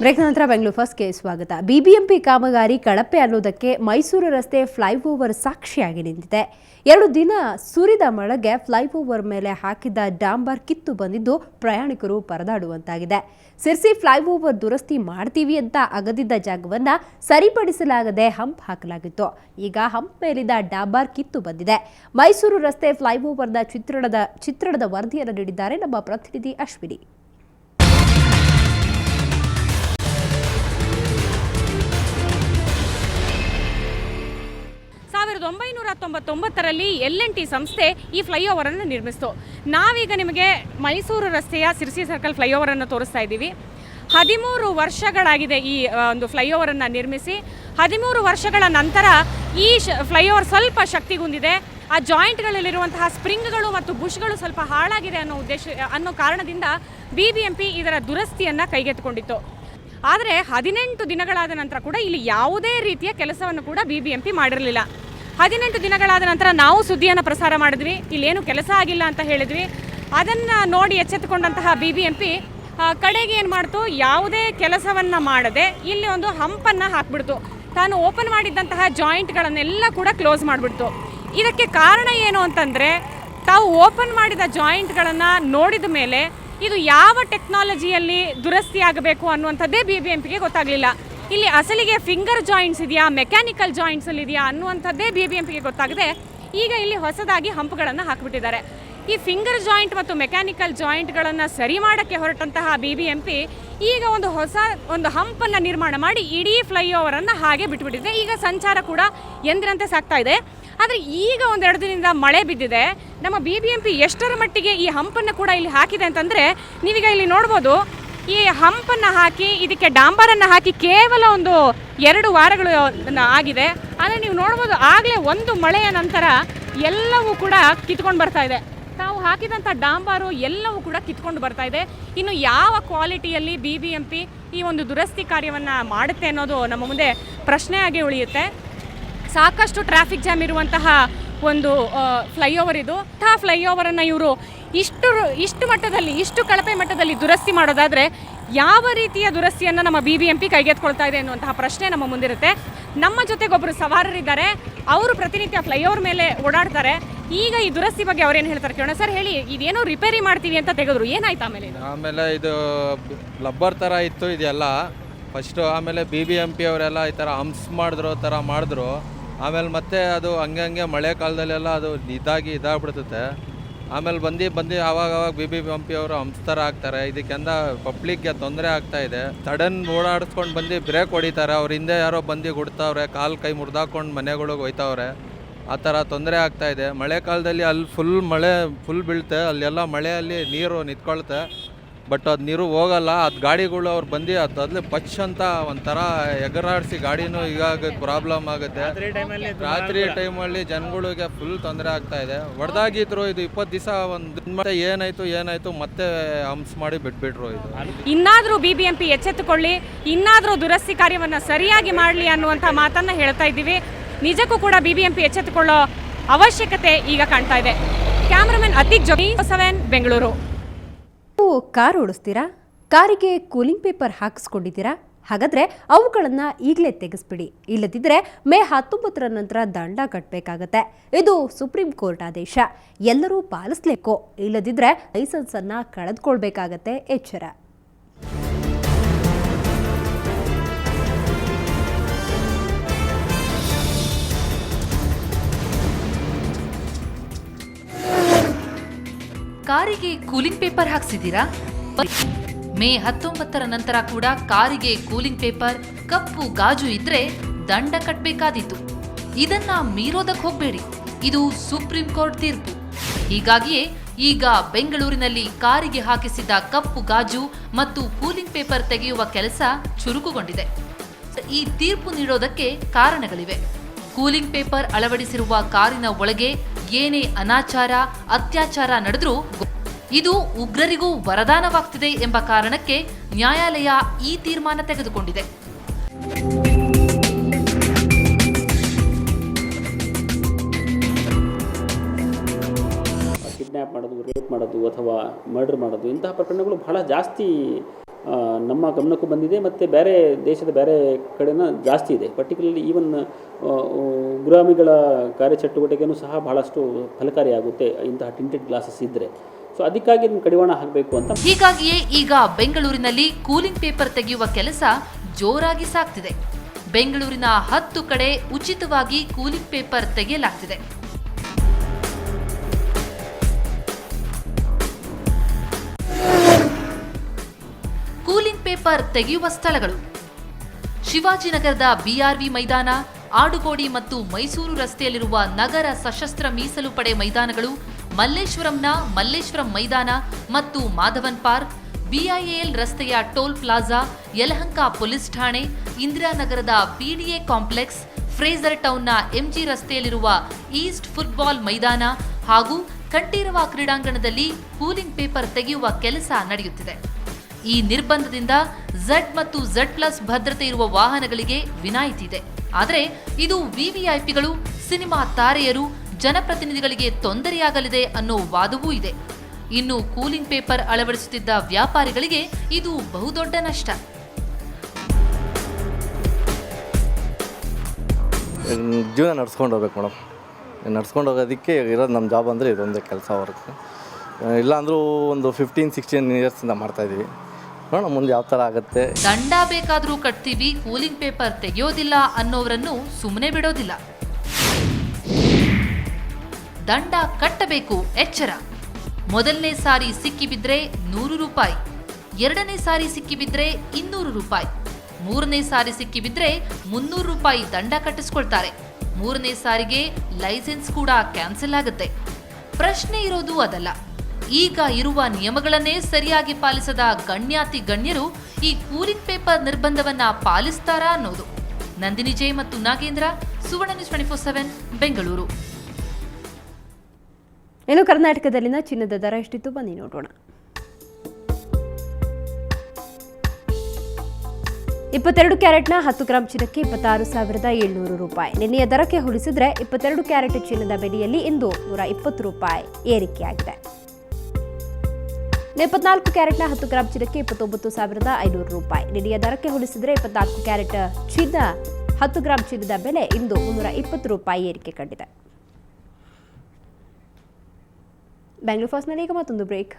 Break ನಂತರ ಬೆಂಗಳೂರು ಫಸ್ಟ್ಗೆ ಸ್ವಾಗತ. ಬಿಬಿಎಂಪಿ ಕಾಮಗಾರಿ ಕಳಪೆ ಅನ್ನೋದಕ್ಕೆ ಮೈಸೂರು ರಸ್ತೆ ಫ್ಲೈಓವರ್ ಸಾಕ್ಷಿಯಾಗಿ ನಿಂತಿದೆ. 2 ದಿನ ಸುರಿದ ಮಳೆಗೆ ಫ್ಲೈಓವರ್ ಮೇಲೆ ಹಾಕಿದ್ದ ಡಾಂಬರ್ ಕಿತ್ತು ಬಂದಿದ್ದು ಪ್ರಯಾಣಿಕರು ಪರದಾಡುವಂತಾಗಿದೆ. ಸಿರ್ಸಿ ಫ್ಲೈಓವರ್ ದುರಸ್ತಿ ಮಾಡ್ತೀವಿ ಅಂತ ಅಗದಿದ್ದ ಜಾಗವನ್ನ ಸರಿಪಡಿಸಲಾಗದೆ ಹಂಪ್ ಹಾಕಲಾಗಿತ್ತು. ಈಗ ಹಂಪ್ ಮೇಲಿದ್ದ ಡಾಂಬರ್ ಕಿತ್ತು ಬಂದಿದೆ. ಮೈಸೂರು ರಸ್ತೆ ಫ್ಲೈಓವರ್ನ ಚಿತ್ರಣದ ವರದಿಯನ್ನು ನೀಡಿದ್ದಾರೆ ನಮ್ಮ ಪ್ರತಿನಿಧಿ ಅಶ್ವಿನಿ. 1999ರಲ್ಲಿ L&T ಸಂಸ್ಥೆ ಈ ಫ್ಲೈಓವರ್ ಅನ್ನು ನಿರ್ಮಿಸಿತು. ನಾವೀಗ ನಿಮಗೆ ಮೈಸೂರು ರಸ್ತೆಯ ಸಿರ್ಸಿ ಸರ್ಕಲ್ ಫ್ಲೈಓವರ್ ಅನ್ನು ತೋರಿಸ್ತಾ ಇದ್ದೀವಿ. 13 ವರ್ಷಗಳಾಗಿದೆ ಈ ಒಂದು ಫ್ಲೈಓವರ್ ಅನ್ನು ನಿರ್ಮಿಸಿ. 13 ವರ್ಷಗಳ ನಂತರ ಈ ಫ್ಲೈಓವರ್ ಸ್ವಲ್ಪ ಶಕ್ತಿಗುಂದಿದೆ. ಆ ಜಾಯಿಂಟ್ಗಳಲ್ಲಿರುವಂತಹ ಸ್ಪ್ರಿಂಗ್ಗಳು ಮತ್ತು ಬುಷ್ಗಳು ಸ್ವಲ್ಪ ಹಾಳಾಗಿದೆ ಅನ್ನೋ ಕಾರಣದಿಂದ BBMP ಇದರ ದುರಸ್ತಿಯನ್ನು ಕೈಗೆತ್ತಿಕೊಂಡಿತ್ತು. ಆದರೆ 18 ದಿನಗಳಾದ ನಂತರ ಕೂಡ ಇಲ್ಲಿ ಯಾವುದೇ ರೀತಿಯ ಕೆಲಸವನ್ನು ಕೂಡ BBMP ಮಾಡಿರಲಿಲ್ಲ. 18 ದಿನಗಳಾದ ನಂತರ ನಾವು ಸುದ್ದಿಯನ್ನು ಪ್ರಸಾರ ಮಾಡಿದ್ವಿ, ಇಲ್ಲೇನು ಕೆಲಸ ಆಗಿಲ್ಲ ಅಂತ ಹೇಳಿದ್ವಿ. ಅದನ್ನು ನೋಡಿ ಎಚ್ಚೆತ್ತುಕೊಂಡಂತಹ BBMP ಕಡೆಗೆ ಏನು ಮಾಡ್ತು, ಯಾವುದೇ ಕೆಲಸವನ್ನು ಮಾಡದೆ ಇಲ್ಲಿ ಒಂದು ಹಂಪನ್ನು ಹಾಕ್ಬಿಡ್ತು. ತಾನು ಓಪನ್ ಮಾಡಿದ್ದಂತಹ ಜಾಯಿಂಟ್ಗಳನ್ನೆಲ್ಲ ಕೂಡ ಕ್ಲೋಸ್ ಮಾಡಿಬಿಡ್ತು. ಇದಕ್ಕೆ ಕಾರಣ ಏನು ಅಂತಂದರೆ, ತಾವು ಓಪನ್ ಮಾಡಿದ ಜಾಯಿಂಟ್ಗಳನ್ನು ನೋಡಿದ ಮೇಲೆ ಇದು ಯಾವ ಟೆಕ್ನಾಲಜಿಯಲ್ಲಿ ದುರಸ್ತಿ ಆಗಬೇಕು ಅನ್ನುವಂಥದ್ದೇ BBMPಗೆ ಗೊತ್ತಾಗಲಿಲ್ಲ. ಇಲ್ಲಿ ಅಸಲಿಗೆ ಫಿಂಗರ್ ಜಾಯಿಂಟ್ಸ್ ಇದೆಯಾ, ಮೆಕ್ಯಾನಿಕಲ್ ಜಾಯಿಂಟ್ಸಲ್ಲಿ ಇದೆಯಾ ಅನ್ನುವಂಥದ್ದೇ BBMPಗೆ ಗೊತ್ತಾಗದೆ ಈಗ ಇಲ್ಲಿ ಹೊಸದಾಗಿ ಹಂಪ್ಗಳನ್ನು ಹಾಕಿಬಿಟ್ಟಿದ್ದಾರೆ. ಈ ಫಿಂಗರ್ ಜಾಯಿಂಟ್ ಮತ್ತು ಮೆಕ್ಯಾನಿಕಲ್ ಜಾಯಿಂಟ್ಗಳನ್ನು ಸರಿ ಮಾಡೋಕ್ಕೆ ಹೊರಟಂತಹ BBMP ಈಗ ಒಂದು ಹಂಪನ್ನು ನಿರ್ಮಾಣ ಮಾಡಿ ಇಡೀ ಫ್ಲೈಓವರನ್ನು ಹಾಗೆ ಬಿಟ್ಬಿಟ್ಟಿದೆ. ಈಗ ಸಂಚಾರ ಕೂಡ ಎಂದಿನಂತೆ ಸಾಗ್ತಾ ಇದೆ. ಆದರೆ ಈಗ 1-2 ದಿನದಿಂದ ಮಳೆ ಬಿದ್ದಿದೆ. ನಮ್ಮ BBMP ಎಷ್ಟರ ಮಟ್ಟಿಗೆ ಈ ಹಂಪನ್ನು ಕೂಡ ಇಲ್ಲಿ ಹಾಕಿದೆ ಅಂತಂದರೆ, ನೀವೀಗ ಇಲ್ಲಿ ನೋಡ್ಬೋದು, ಈ ಹಂಪನ್ನು ಹಾಕಿ ಇದಕ್ಕೆ ಡಾಂಬರನ್ನು ಹಾಕಿ ಕೇವಲ 2 ವಾರಗಳು ಆಗಿದೆ. ಆದರೆ ನೀವು ನೋಡ್ಬೋದು, ಆಗಲೇ ಒಂದು ಮಳೆಯ ನಂತರ ಎಲ್ಲವೂ ಕೂಡ ಕಿತ್ಕೊಂಡು ಬರ್ತಾ ಇದೆ. ತಾವು ಹಾಕಿದಂಥ ಡಾಂಬಾರು ಎಲ್ಲವೂ ಕೂಡ ಕಿತ್ಕೊಂಡು ಬರ್ತಾ ಇದೆ. ಇನ್ನು ಯಾವ ಕ್ವಾಲಿಟಿಯಲ್ಲಿ BBMP ಈ ಒಂದು ದುರಸ್ತಿ ಕಾರ್ಯವನ್ನು ಮಾಡುತ್ತೆ ಅನ್ನೋದು ನಮ್ಮ ಮುಂದೆ ಪ್ರಶ್ನೆಯಾಗಿ ಉಳಿಯುತ್ತೆ. ಸಾಕಷ್ಟು ಟ್ರಾಫಿಕ್ ಜಾಮ್ ಇರುವಂತಹ ಒಂದು ಫ್ಲೈಓವರ್ ಇದು. ಆ ಫ್ಲೈಓವರನ್ನು ಇವರು ಇಷ್ಟು ಮಟ್ಟದಲ್ಲಿ, ಇಷ್ಟು ಕಳಪೆ ಮಟ್ಟದಲ್ಲಿ ದುರಸ್ತಿ ಮಾಡೋದಾದರೆ ಯಾವ ರೀತಿಯ ದುರಸ್ತಿಯನ್ನು ನಮ್ಮ BBMP ಕೈಗೆತ್ಕೊಳ್ತಾ ಇದೆ ಅನ್ನುವಂತಹ ಪ್ರಶ್ನೆ ನಮ್ಮ ಮುಂದಿರುತ್ತೆ. ನಮ್ಮ ಜೊತೆಗೊಬ್ಬರು ಸವಾರರಿದ್ದಾರೆ, ಅವರು ಪ್ರತಿನಿತ್ಯ ಫ್ಲೈಓವರ್ ಮೇಲೆ ಓಡಾಡ್ತಾರೆ. ಈಗ ಈ ದುರಸ್ತಿ ಬಗ್ಗೆ ಅವ್ರೇನು ಹೇಳ್ತಾರೆ ಕೇಳೋಣ. ಸರ್ ಹೇಳಿ, ಇದೇನೋ ರಿಪೇರಿ ಮಾಡ್ತೀವಿ ಅಂತ ತೆಗೆದ್ರು, ಏನಾಯ್ತು ಆಮೇಲೆ? ಇದು ಲಬ್ಬರ್ ಥರ ಇತ್ತು ಇದೆಲ್ಲ ಫಸ್ಟು. ಆಮೇಲೆ BBMP ಅವರೆಲ್ಲ ಈ ಥರ ಹಂಪ್ಸ್ ಮಾಡಿದ್ರು. ಆಮೇಲೆ ಮತ್ತೆ ಅದು ಹಂಗೆ ಮಳೆ ಕಾಲದಲ್ಲೆಲ್ಲ ಅದು ಇದಾಗ್ಬಿಡ್ತದೆ. ಆಮೇಲೆ ಬಂದು ಆವಾಗ BBMP ಅವರು ಹಂಪ್ಸ್ ಥರ ಹಾಕ್ತಾರೆ. ಇದಕ್ಕೆಂದ ಪಬ್ಲಿಕ್ಗೆ ತೊಂದರೆ ಆಗ್ತಾ ಇದೆ. ಸಡನ್ ಓಡಾಡಿಸ್ಕೊಂಡು ಬಂದು ಬ್ರೇಕ್ ಹೊಡಿತಾರೆ. ಅವ್ರ ಹಿಂದೆ ಯಾರೋ ಬಂದು ಗುಡ್ತಾವ್ರೆ, ಕಾಲು ಕೈ ಮುರಿದಾಕೊಂಡು ಮನೆಗಳಿಗೆ ಹೋಯ್ತಾವ್ರೆ. ಆ ಥರ ತೊಂದರೆ ಆಗ್ತಾ ಇದೆ. ಮಳೆ ಕಾಲದಲ್ಲಿ ಅಲ್ಲಿ ಫುಲ್ ಬೀಳುತ್ತೆ. ಅಲ್ಲೆಲ್ಲ ಮಳೆಯಲ್ಲಿ ನೀರು ನಿಂತ್ಕೊಳ್ತೆ. ಬಟ್ ಅದು ನೀರು ಹೋಗಲ್ಲ. ಅದು ಗಾಡಿಗಳು ಅವ್ರು ಬಂದು ಅದ್ರಲ್ಲಿ ಪಚ್ ಅಂತ ಒಂಥರ ಎಗರಾಡಿಸಿ ಗಾಡಿನೂ ಈಗ ಪ್ರಾಬ್ಲಮ್ ಆಗುತ್ತೆ. ರಾತ್ರಿ ಟೈಮಲ್ಲಿ ಜನಗಳಿಗೆ ಫುಲ್ ತೊಂದರೆ ಆಗ್ತಾ ಇದೆ. ಹೊಡೆದಾಗಿದ್ರು ಇದು 20 ದಿವಸ ಮತ್ತೆ ಏನಾಯ್ತು ಮತ್ತೆ ಹಂಪ್ಸ್ ಮಾಡಿ ಬಿಟ್ಬಿಟ್ರು. ಇದು ಇನ್ನಾದರೂ BBMP ಎಚ್ಚೆತ್ತುಕೊಳ್ಳಿ, ಇನ್ನಾದರೂ ದುರಸ್ತಿ ಕಾರ್ಯವನ್ನು ಸರಿಯಾಗಿ ಮಾಡಲಿ ಅನ್ನುವಂಥ ಮಾತನ್ನು ಹೇಳ್ತಾ ಇದ್ದೀವಿ. ನಿಜಕ್ಕೂ ಕೂಡ BBMP ಎಚ್ಚೆತ್ತುಕೊಳ್ಳೋ ಅವಶ್ಯಕತೆ ಈಗ ಕಾಣ್ತಾ ಇದೆ. ಕ್ಯಾಮರಾಮನ್ ಅತಿಕ್ ಜೊತೆ 7 ಬೆಂಗಳೂರು. ಕಾರ್ ಓಡಿಸ್ತೀರಾ? ಕಾರಿಗೆ ಕೂಲಿಂಗ್ ಪೇಪರ್ ಹಾಕಿಸ್ಕೊಂಡಿದ್ದೀರಾ? ಹಾಗಾದ್ರೆ ಅವುಗಳನ್ನು ಈಗಲೇ ತೆಗೆಸ್ಬಿಡಿ. ಇಲ್ಲದಿದ್ದರೆ ಮೇ 19ರ ನಂತರ ದಂಡ ಕಟ್ಟಬೇಕಾಗತ್ತೆ. ಇದು ಸುಪ್ರೀಂ ಕೋರ್ಟ್ ಆದೇಶ. ಎಲ್ಲರೂ ಪಾಲಿಸಲೇಕೋ, ಇಲ್ಲದಿದ್ದರೆ ಲೈಸೆನ್ಸ್ ಅನ್ನ ಕಳೆದುಕೊಳ್ಬೇಕಾಗತ್ತೆ. ಎಚ್ಚರ. ಕಾರಿಗೆ ಕೂಲಿಂಗ್ ಪೇಪರ್ ಹಾಕ್ಸಿದ್ದೀರಾ? ಮೇ 19ರ ನಂತರ ಕೂಡ ಕಾರಿಗೆ ಕೂಲಿಂಗ್ ಪೇಪರ್, ಕಪ್ಪು ಗಾಜು ಇದ್ರೆ ದಂಡ ಕಟ್ಟಬೇಕಾದೀತು. ಇದನ್ನ ಮೀರೋದಕ್ಕೆ ಹೋಗಬೇಡಿ. ಇದು ಸುಪ್ರೀಂ ಕೋರ್ಟ್ ತೀರ್ಪು. ಹೀಗಾಗಿಯೇ ಈಗ ಬೆಂಗಳೂರಿನಲ್ಲಿ ಕಾರಿಗೆ ಹಾಕಿಸಿದ್ದ ಕಪ್ಪು ಗಾಜು ಮತ್ತು ಕೂಲಿಂಗ್ ಪೇಪರ್ ತೆಗೆಯುವ ಕೆಲಸ ಚುರುಕುಗೊಂಡಿದೆ. ಈ ತೀರ್ಪು ನೀಡೋದಕ್ಕೆ ಕಾರಣಗಳಿವೆ. ಕೂಲಿಂಗ್ ಪೇಪರ್ ಅಳವಡಿಸಿರುವ ಕಾರಿನ ಒಳಗೆ ಏನೇ ಅನಾಚಾರ, ಅತ್ಯಾಚಾರ ನಡೆದ್ರೂ ಇದು ಉಗ್ರರಿಗೂ ವರದಾನವಾಗ್ತಿದೆ ಎಂಬ ಕಾರಣಕ್ಕೆ ನ್ಯಾಯಾಲಯ ಈ ತೀರ್ಮಾನ ತೆಗೆದುಕೊಂಡಿದೆ. ಕಿಡ್ನ್ಯಾಪ್ ಮಾಡೋದು, ರೇಪ್ ಮಾಡೋದು ಅಥವಾ ಮರ್ಡರ್ ಮಾಡೋದು, ಇಂತಹ ಪ್ರಕರಣಗಳು ಬಹಳ ಜಾಸ್ತಿ ನಮ್ಮ ಗಮನಕ್ಕೂ ಬಂದಿದೆ ಮತ್ತು ಬೇರೆ ದೇಶದ ಬೇರೆ ಕಡೆನ ಜಾಸ್ತಿ ಇದೆ. ಪರ್ಟಿಕ್ಯುಲರ್ಲಿ ಈವನ್ ಉಗ್ರಗಾಮಿಗಳ ಕಾರ್ಯಚಟುವಟಿಕೆಯೂ ಸಹ ಭಾಳಷ್ಟು ಫಲಕಾರಿಯಾಗುತ್ತೆ ಇಂತಹ ಟಿಂಟೆಡ್ ಗ್ಲಾಸಸ್ ಇದ್ದರೆ. ಸೊ ಅದಕ್ಕಾಗಿ ಇದನ್ನು ಕಡಿವಾಣ ಹಾಕಬೇಕು ಅಂತ. ಹೀಗಾಗಿಯೇ ಈಗ ಬೆಂಗಳೂರಿನಲ್ಲಿ ಕೂಲಿಂಗ್ ಪೇಪರ್ ತೆಗೆಯುವ ಕೆಲಸ ಜೋರಾಗಿ ಸಾಗ್ತಿದೆ. ಬೆಂಗಳೂರಿನ 10 ಕಡೆ ಉಚಿತವಾಗಿ ಕೂಲಿಂಗ್ ಪೇಪರ್ ತೆಗೆಯಲಾಗ್ತಿದೆ. ಕೂಲಿಂಗ್ ಪೇಪರ್ ತೆಗೆಯುವ ಸ್ಥಳಗಳು: ಶಿವಾಜಿನಗರದ BRV ಮೈದಾನ, ಆಡುಗೋಡಿ ಮತ್ತು ಮೈಸೂರು ರಸ್ತೆಯಲ್ಲಿರುವ ನಗರ ಸಶಸ್ತ್ರ ಮೀಸಲು ಪಡೆ ಮೈದಾನಗಳು, ಮಲ್ಲೇಶ್ವರಂನ ಮಲ್ಲೇಶ್ವರಂ ಮೈದಾನ ಮತ್ತು ಮಾಧವನ್ ಪಾರ್ಕ್, BIAL ರಸ್ತೆಯ ಟೋಲ್ ಪ್ಲಾಜಾ, ಯಲಹಂಕ ಪೊಲೀಸ್ ಠಾಣೆ, ಇಂದಿರಾನಗರದ PDA ಕಾಂಪ್ಲೆಕ್ಸ್, ಫ್ರೇಜರ್ ಟೌನ್ನ MG ರಸ್ತೆಯಲ್ಲಿರುವ ಈಸ್ಟ್ ಫುಟ್ಬಾಲ್ ಮೈದಾನ ಹಾಗೂ ಕಂಠೀರವ ಕ್ರೀಡಾಂಗಣದಲ್ಲಿ ಕೂಲಿಂಗ್ ಪೇಪರ್ ತೆಗೆಯುವ ಕೆಲಸ ನಡೆಯುತ್ತಿದೆ. ಈ ನಿರ್ಬಂಧದಿಂದ Z ಮತ್ತು Z+ ಭದ್ರತೆ ಇರುವ ವಾಹನಗಳಿಗೆ ವಿನಾಯಿತಿ ಇದೆ. ಆದರೆ ಇದು VVIPಗಳು, ಸಿನಿಮಾ ತಾರೆಯರು, ಜನಪ್ರತಿನಿಧಿಗಳಿಗೆ ತೊಂದರೆಯಾಗಲಿದೆ ಅನ್ನೋ ವಾದವೂ ಇದೆ. ಇನ್ನು ಕೂಲಿಂಗ್ ಪೇಪರ್ ಅಳವಡಿಸುತ್ತಿದ್ದ ವ್ಯಾಪಾರಿಗಳಿಗೆ ಇದು ಬಹುದೊಡ್ಡ ನಷ್ಟ. ಜೀವನ ನಡ್ಸ್ಕೊಂಡು ಹೋಗ್ಬೇಕು ಮೇಡಮ್. ನಡ್ಸ್ಕೊಂಡು ಹೋಗೋದಕ್ಕೆ ಇರೋದು ನಮ್ಮ ಜಾಬ್ ಅಂದರೆ ಇದೊಂದೇ ಕೆಲಸ ವರ್ಕ್. ಇಲ್ಲಾಂದ್ರೂ ಒಂದು 15-16 ಇಯರ್ಸಿಂದ ಮಾಡ್ತಾಯಿದ್ದೀವಿ. ನೋಡೋಣ ಮುಂದೆ ಯಾವ ಥರ ಆಗುತ್ತೆ. ದಂಡ ಬೇಕಾದರೂ ಕಟ್ತೀವಿ, ಕೂಲಿಂಗ್ ಪೇಪರ್ ತೆಗೆಯೋದಿಲ್ಲ ಅನ್ನೋರನ್ನು ಸುಮ್ಮನೆ ಬಿಡೋದಿಲ್ಲ. ದಂಡ ಕಟ್ಟಬೇಕು, ಎಚ್ಚರ. ಮೊದಲನೇ ಸಾರಿ ಸಿಕ್ಕಿಬಿದ್ರೆ 100 ರೂಪಾಯಿ, ಎರಡನೇ ಸಾರಿ ಸಿಕ್ಕಿಬಿದ್ರೆ 200 ರೂಪಾಯಿ, ಮೂರನೇ ಸಾರಿ ಸಿಕ್ಕಿಬಿದ್ರೆ 300 ರೂಪಾಯಿ ದಂಡ ಕಟ್ಟಿಸ್ಕೊಳ್ತಾರೆ. ಮೂರನೇ ಸಾರಿಗೆ ಲೈಸೆನ್ಸ್ ಕೂಡ ಕ್ಯಾನ್ಸಲ್ ಆಗುತ್ತೆ. ಪ್ರಶ್ನೆ ಇರೋದು ಅದಲ್ಲ, ಈಗ ಇರುವ ನಿಯಮಗಳನ್ನೇ ಸರಿಯಾಗಿ ಪಾಲಿಸದ ಗಣ್ಯಾತಿ ಗಣ್ಯರು ಈ ಕೂಲಿಂಗ್ ಪೇಪರ್ ನಿರ್ಬಂಧವನ್ನ ಪಾಲಿಸ್ತಾರಾ ಅನ್ನೋದು. ನಂದಿನಿ ಜೆ ಮತ್ತು ನಾಗೇಂದ್ರ, ಸುವರ್ಣ ನ್ಯೂಸ್ 24/7 ಬೆಂಗಳೂರು. ಇನ್ನು ಕರ್ನಾಟಕದಲ್ಲಿನ ಚಿನ್ನದ ದರ ಎಷ್ಟಿತ್ತು ಬನ್ನಿ ನೋಡೋಣ. 22 ಕ್ಯಾರೆಟ್ನ 10 ಗ್ರಾಂ ಚಿನ್ನಕ್ಕೆ 26,700 ರೂಪಾಯಿ. ನಿನ್ನೆಯ ದರಕ್ಕೆ ಹೋಲಿಸಿದ್ರೆ 22 ಕ್ಯಾರೆಟ್ ಚಿನ್ನದ ಬೆಲೆಯಲ್ಲಿ ಇಂದು 120 ರೂಪಾಯಿ ಏರಿಕೆಯಾಗಿದೆ. 24 ಕ್ಯಾರೆಟ್ನ 10 ಗ್ರಾಂ ಚಿನ್ನಕ್ಕೆ 29,500 ರೂಪಾಯಿ. ನಿನ್ನೆಯ ದರಕ್ಕೆ ಹೋಲಿಸಿದರೆ 24 ಕ್ಯಾರೆಟ್ ಚಿನ್ನ 10 ಗ್ರಾಂ ಚಿನ್ನದ ಬೆಲೆ ಇಂದು 320 ರೂಪಾಯಿ ಏರಿಕೆ ಕಂಡಿದೆ. ಬೆಂಗಳೂರು ಫಸ್ಟ್ನಲ್ಲಿ ಈಗ ಮತ್ತೊಂದು ಬ್ರೇಕ್.